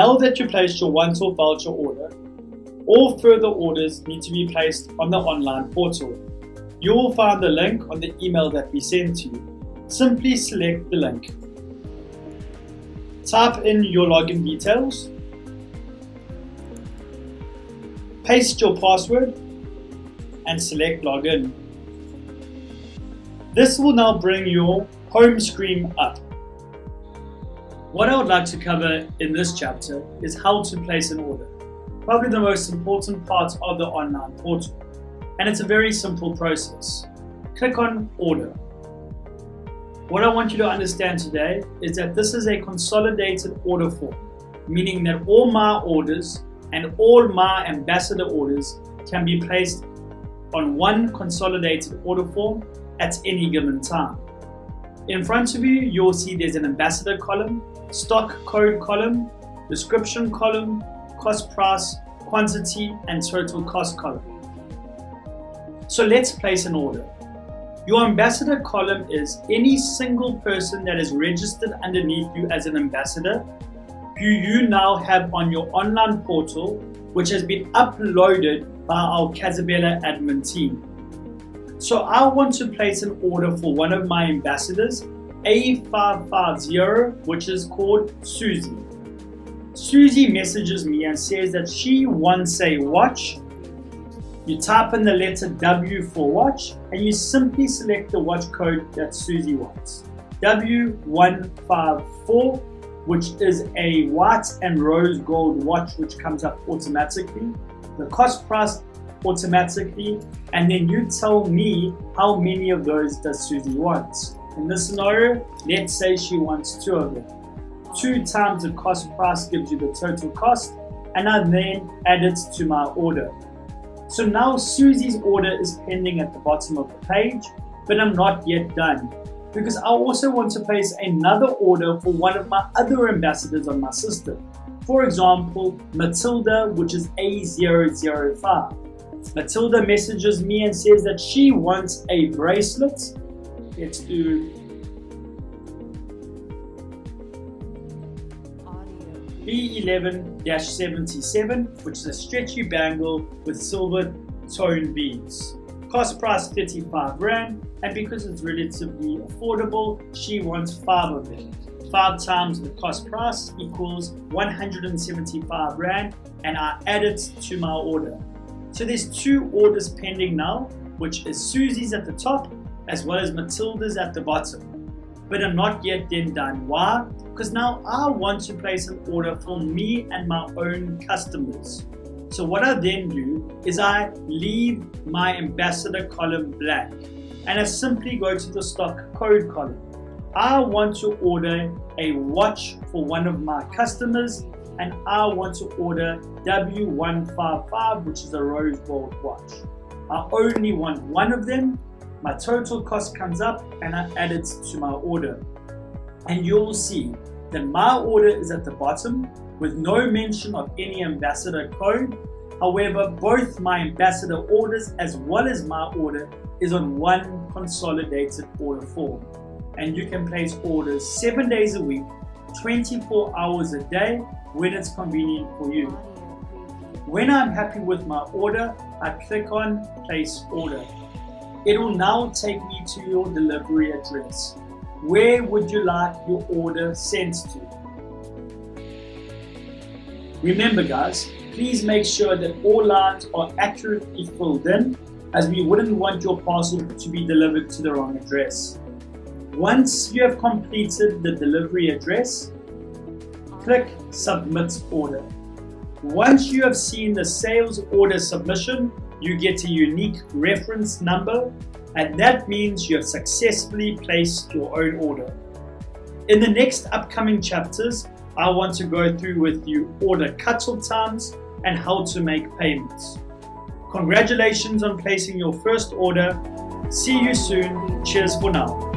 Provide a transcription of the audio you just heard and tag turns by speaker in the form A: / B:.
A: Now that you placed your once-off voucher order, all further orders need to be placed on the online portal. You will find the link on the email that we sent to you. Simply select the link. Type in your login details. Paste your password and select login. This will now bring your home screen up. What I would like to cover in this chapter is how to place an order. Probably the most important part of the online portal. And it's a very simple process. Click on order. What I want you to understand today is that this is a consolidated order form, meaning that all my orders and all my ambassador orders can be placed on one consolidated order form at any given time. In front of you, you'll see there's an ambassador column, stock code column, description column, cost price, quantity, and total cost column. So let's place an order. Your ambassador column is any single person that is registered underneath you as an ambassador, who you now have on your online portal, which has been uploaded by our Cazabella admin team. So I want to place an order for one of my ambassadors, A550, which is called Susie. Susie messages me and says that she wants a watch. You type in the letter W for watch and you simply select the watch code that Susie wants. W154, which is a white and rose gold watch which comes up automatically. The cost price automatically, and then you tell me how many of those does Susie want. In this scenario, let's say she wants 2 of them. 2 times the cost price gives you the total cost, and I then add it to my order. So now Susie's order is pending at the bottom of the page, but I'm not yet done because I also want to place another order for one of my other ambassadors on my system. For example, Matilda, which is A005. Matilda messages me and says that she wants a bracelet. Let's do B11-77, which is a stretchy bangle with silver tone beads. Cost price 35 Rand, and because it's relatively affordable, she wants 5 of them. 5 times the cost price equals 175 Rand, and I add it to my order. So there's 2 orders pending now, which is Susie's at the top as well as Matilda's at the bottom. But I'm not yet then done. Why? Because now I want to place an order for me and my own customers. So what I then do is I leave my ambassador column blank and I simply go to the stock code column. I want to order a watch for one of my customers, and I want to order W155, which is a rose gold watch. I only want 1 of them. My total cost comes up and I add it to my order. And you'll see that my order is at the bottom with no mention of any ambassador code. However, both my ambassador orders as well as my order is on one consolidated order form. And you can place orders 7 days a week, 24 hours a day when it's convenient for you. When I'm happy with my order, I click on place order. It will now take me to your delivery address. Where would you like your order sent to? Remember guys, please make sure that all lines are accurately filled in, as we wouldn't want your parcel to be delivered to the wrong address. Once you have completed the delivery address, click Submit Order. Once you have seen the sales order submission, you get a unique reference number, and that means you have successfully placed your own order. In the next upcoming chapters, I want to go through with you order cutoff times and how to make payments. Congratulations on placing your first order. See you soon. Cheers for now.